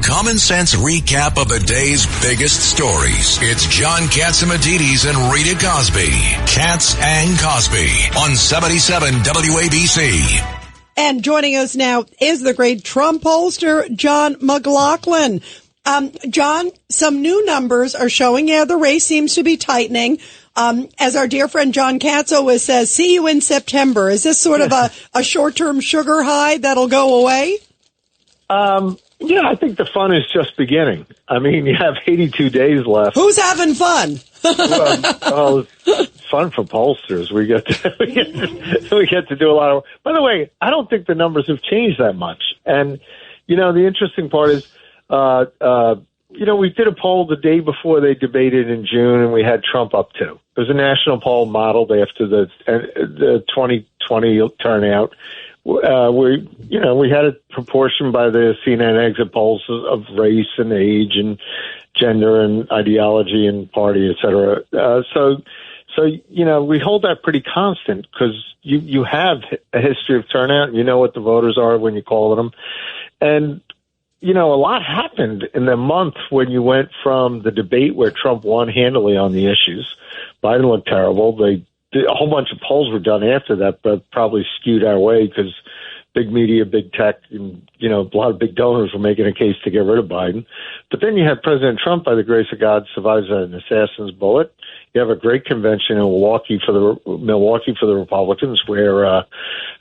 common sense recap of the day's biggest stories. It's John Catsimatidis and Rita Cosby. Katz and Cosby on 77 WABC. And joining us now is the great Trump pollster, John McLaughlin. John, some new numbers are showing, the race seems to be tightening. As our dear friend John Katz always says, see you in September. Is this sort of a short-term sugar high that'll go away? I think the fun is just beginning. I mean, you have 82 days left. Who's having fun? It's fun for pollsters. We get to do a lot of. By the way, I don't think the numbers have changed that much. And the interesting part is, we did a poll the day before they debated in June, and we had Trump up too. It was a national poll modeled after the 2020 turnout. We had a proportion by the CNN exit polls of race and age and gender and ideology and party, et cetera. So we hold that pretty constant because you have a history of turnout. You know what the voters are when you call them. And, a lot happened in the month when you went from the debate where Trump won handily on the issues. Biden looked terrible. A whole bunch of polls were done after that, but probably skewed our way because big media, big tech, and, a lot of big donors were making a case to get rid of Biden. But then you had President Trump, by the grace of God, survives an assassin's bullet. You have a great convention in Milwaukee for the Republicans where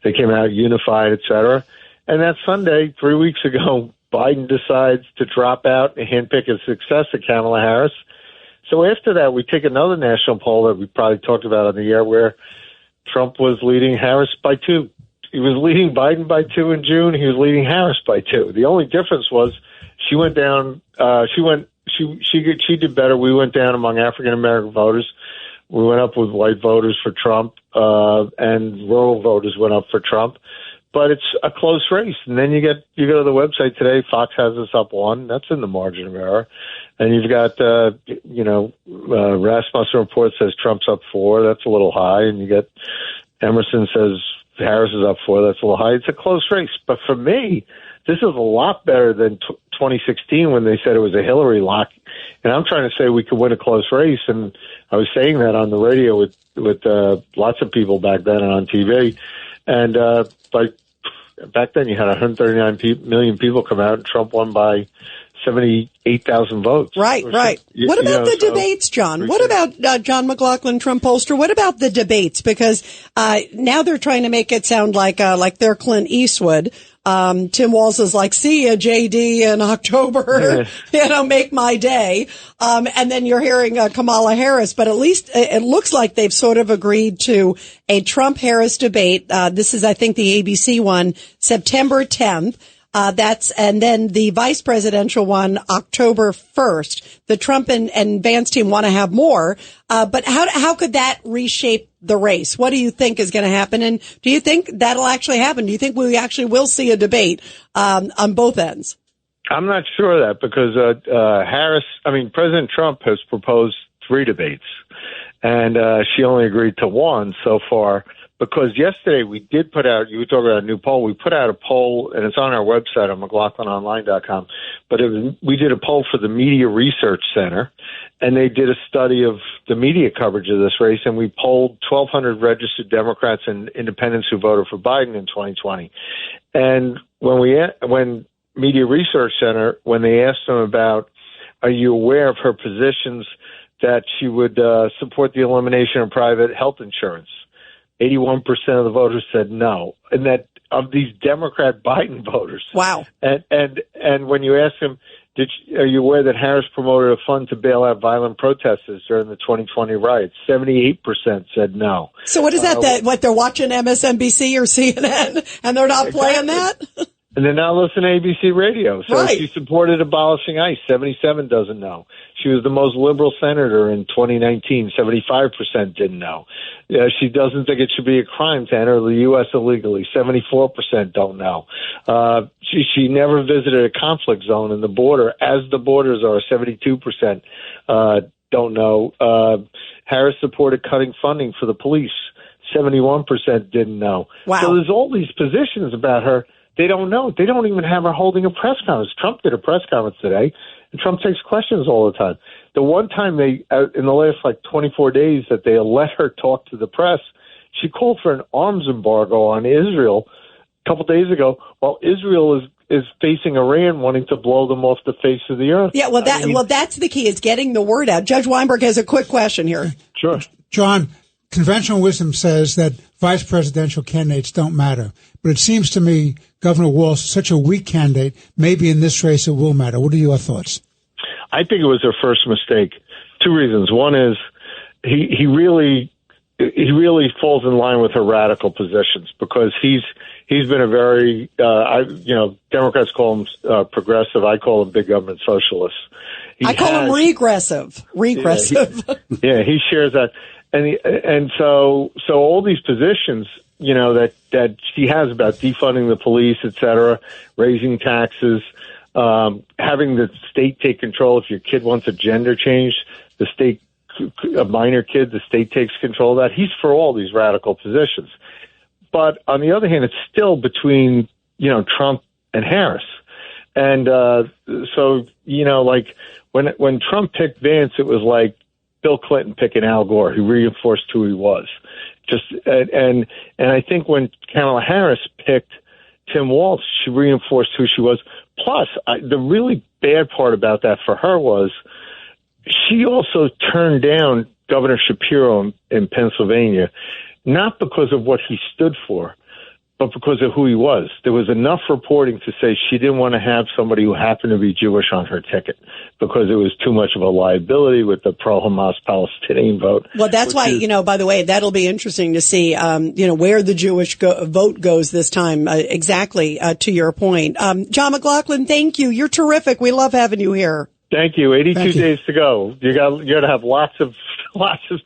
they came out unified, et cetera. And that Sunday, 3 weeks ago, Biden decides to drop out and handpick his successor, Kamala Harris. So after that, we take another national poll that we probably talked about on the air where Trump was leading Harris by 2. He was leading Biden by 2 in June. He was leading Harris by 2. The only difference was she went down. She did better. We went down among African American voters. We went up with white voters for Trump, and rural voters went up for Trump. But it's a close race. And then you go to the website today, Fox has us up 1. That's in the margin of error. And you've got, Rasmussen report says Trump's up 4. That's a little high. And you get Emerson says Harris is up 4. That's a little high. It's a close race. But for me, this is a lot better than 2016 when they said it was a Hillary lock. And I'm trying to say we could win a close race. And I was saying that on the radio with lots of people back then and on TV. And back then you had 139 million people come out, and Trump won by 78,000 votes. Right. What about the debates, John? What about John McLaughlin, Trump pollster? What about the debates? Because now they're trying to make it sound like they're Clint Eastwood. Tim Walz is like, see ya, JD, in October, make my day. And then you're hearing Kamala Harris, but at least it looks like they've sort of agreed to a Trump-Harris debate. This is, I think, the ABC one, September 10th. And then the vice presidential one, October 1st. The Trump and Vance team want to have more. But how could that reshape the race? What do you think is going to happen? And do you think that'll actually happen? Do you think we actually will see a debate, on both ends? I'm not sure of that because, President Trump has proposed 3 debates and, she only agreed to 1 so far. Because yesterday we did put out, you were talking about a new poll, we put out a poll, and it's on our website on McLaughlinonline.com, but we did a poll for the Media Research Center, and they did a study of the media coverage of this race, and we polled 1,200 registered Democrats and independents who voted for Biden in 2020. And when Media Research Center, when they asked them about, are you aware of her positions that she would support the elimination of private health insurance? 81% of the voters said no, and that of these Democrat Biden voters. Wow. And when you ask them, are you aware that Harris promoted a fund to bail out violent protesters during the 2020 riots? 78% said no. So what is that? What, they're watching MSNBC or CNN and they're not playing that? And they're now listening to ABC radio. So right. She supported abolishing ICE. 77 doesn't know. She was the most liberal senator in 2019. 75% didn't know. She doesn't think it should be a crime to enter the U.S. illegally. 74% don't know. She never visited a conflict zone in the border, as the borders are. 72% don't know. Harris supported cutting funding for the police. 71% didn't know. Wow. So there's all these positions about her they don't know. They don't even have her holding a press conference. Trump did a press conference today, and Trump takes questions all the time. The one time in the last 24 days that they let her talk to the press, she called for an arms embargo on Israel a couple days ago, while Israel is facing Iran wanting to blow them off the face of the earth. Yeah, that's the key, is getting the word out. Judge Weinberg has a quick question here. Sure. John, conventional wisdom says that vice presidential candidates don't matter. But it seems to me Governor Walz is such a weak candidate. Maybe in this race it will matter. What are your thoughts? I think it was her first mistake. Two reasons. One is he really falls in line with her radical positions, because he's been a very Democrats call him progressive. I call him big government socialist. I call him regressive. Yeah, he shares that, and so all these positions, that she has about defunding the police, et cetera, raising taxes, having the state take control. If your kid wants a gender change, a minor kid, the state takes control of that. He's for all these radical positions. But on the other hand, it's still between, Trump and Harris. And when Trump picked Vance, it was like Bill Clinton picking Al Gore. He reinforced who he was. And I think when Kamala Harris picked Tim Walz, she reinforced who she was. Plus, the really bad part about that for her was she also turned down Governor Shapiro in Pennsylvania, not because of what he stood for, but because of who he was. There was enough reporting to say she didn't want to have somebody who happened to be Jewish on her ticket because it was too much of a liability with the pro-Hamas Palestinian vote. Well, that's why, by the way, that'll be interesting to see, where the Jewish vote goes this time, exactly to your point. John McLaughlin, thank you. You're terrific. We love having you here. Thank you. 82 days to go. You're going to have lots of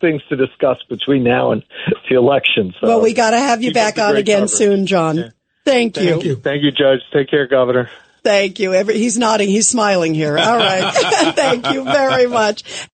things to discuss between now and the election. So well, we got to have you back on again soon, John. Yeah. Thank you. Thank you, Judge. Take care, Governor. Thank you. He's nodding. He's smiling here. All right. Thank you very much.